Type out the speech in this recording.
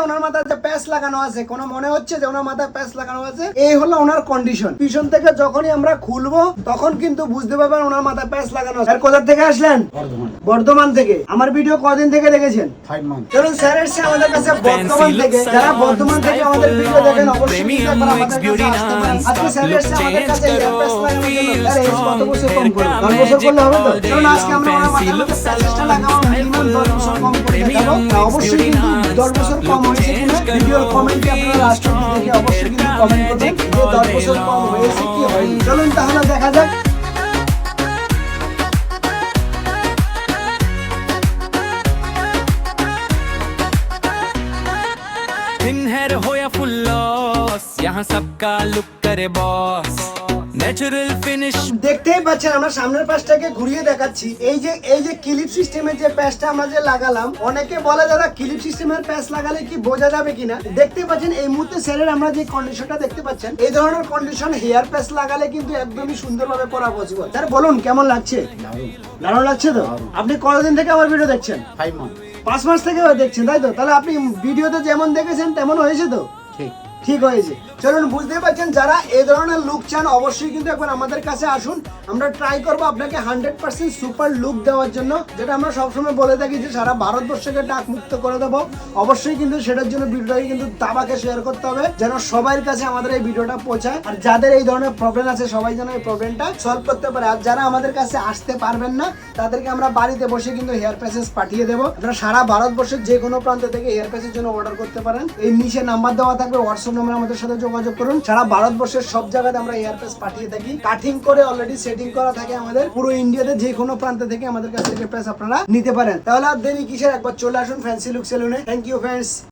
ওনার মাথায় যে প্যাচ লাগানো আছে, কোন মনে হচ্ছে যে ওনার মাথায় প্যাচ লাগানো আছে? এই হলো ওনার কন্ডিশন। পিছন থেকে যখনই আমরা খুলবো তখন কিন্তু বুঝতে পারবেন ওনার মাথায় প্যাচ লাগানো আছে। আর কোথা থেকে আসলেন? বর্ধমান থেকে। আমার ভিডিও কদিন থেকে দেখেছেন? 5 months। চলুন স্যার এসে আমাদের কাছে বর্ধমান থেকে। যারা বর্ধমান থেকে আমাদের ভিডিও দেখেন অবশ্যই কিন্তু একবার আমাদের কাছে আসতে পারেন। আজকে স্যার এসে আমাদের কাছে হেয়ার প্যাচ লাগানোর জন্য। স্যার এই কত বছর কম করে? 10 বছর করলে হবে তো? চলুন আজকে আমরা ওনার মাথায় প্যাচটা লাগাবো, মিনিমাম 10 বছর কম করে দেখাবো। অবশ্যই কিন্তু 10 বছর কম হয়েছে কিনা ভিডিওর কমেন্টে আপনারা লাস্ট অবধি দেখে অবশ্যই কিন্তু কমেন্ট করবেন যে 10 বছর কম হয়েছে কি হয়নি। চলুন তাহলে দেখা যাক। इन हेयर हो या फुल लॉस, यहाँ सबका लुक करे बॉस, ন্যাচারাল ফিনিশ। দেখতেই পাচ্ছেন আমরা সামনের পাশটাকে ঘুরিয়ে দেখাচ্ছি। এই যে ক্লিপ সিস্টেমের যে প্যাচটা আমরা যে লাগালাম, অনেকে বলে দাদা ক্লিপ সিস্টেমের প্যাচ লাগালে কি বোঝা যাবে কিনা। দেখতেই পাচ্ছেন এই মুহূর্তে স্যারের আমরা যে কন্ডিশনটা দেখতে পাচ্ছেন, এই ধরনের কন্ডিশন হেয়ার প্যাচ লাগালে কিন্তু একদমই সুন্দরভাবে করা পসিবল। স্যার বলুন কেমন লাগছে? দারুণ লাগছে তো? আপনি কতদিন থেকে আমার ভিডিও দেখছেন? 5 months। 5 মাস থেকে দেখছেন তাই তো? তাহলে আপনি ভিডিওতে যেমন দেখেছেন তেমন হয়েছে তো? ঠিক হয়েছে। চলুন বুঝতে পারছেন, যারা এই ধরনের লুক চান অবশ্যই কিন্তু একবার আমাদের কাছে আসুন। আমরা ট্রাই করবো আপনাকে 100% সুপার লুক দেওয়ার জন্য, যেটা আমরা সবসময় বলে থাকি যে সারা ভারতবর্ষকে টাক মুক্ত করে দেবো। অবশ্যই কিন্তু সেটার জন্য ভিডিওটাকে কিন্তু দাবাকে শেয়ার করতে হবে যেন সবার কাছে আমাদের এই ভিডিওটা পৌঁছায়। আর যাদের এই ধরনের প্রবলেম আছে সবাই যেন এই প্রবলেমটা সলভ করতে পারে। আর যারা আমাদের কাছে আসতে পারবেন না তাদেরকে আমরা বাড়িতে বসে কিন্তু হেয়ার প্যাচেস পাঠিয়ে দেবো। আপনারা সারা ভারতবর্ষের যে কোনো প্রান্ত থেকে হেয়ার প্যাচের জন্য অর্ডার করতে পারেন। এই নিচে নাম্বার দেওয়া থাকবে, হোয়াটসঅ্যাপ নাম্বার আমাদের সাথে যোগাযোগ করুন। সারা ভারতবর্ষের সব জায়গাতে আমরা হেয়ার প্যাচ পাঠিয়ে থাকি। কাটিং করে অলরেডি সেটিং করা থাকে আমাদের। পুরো ইন্ডিয়াতে যে কোনো প্রান্ত থেকে আমাদের কাছ থেকে প্যাচ আপনারা নিতে পারেন। তাহলে আর দেরি কিসের, একবার চলে আসুন ফ্যান্সি লুক সেলুনে। Thank you friends.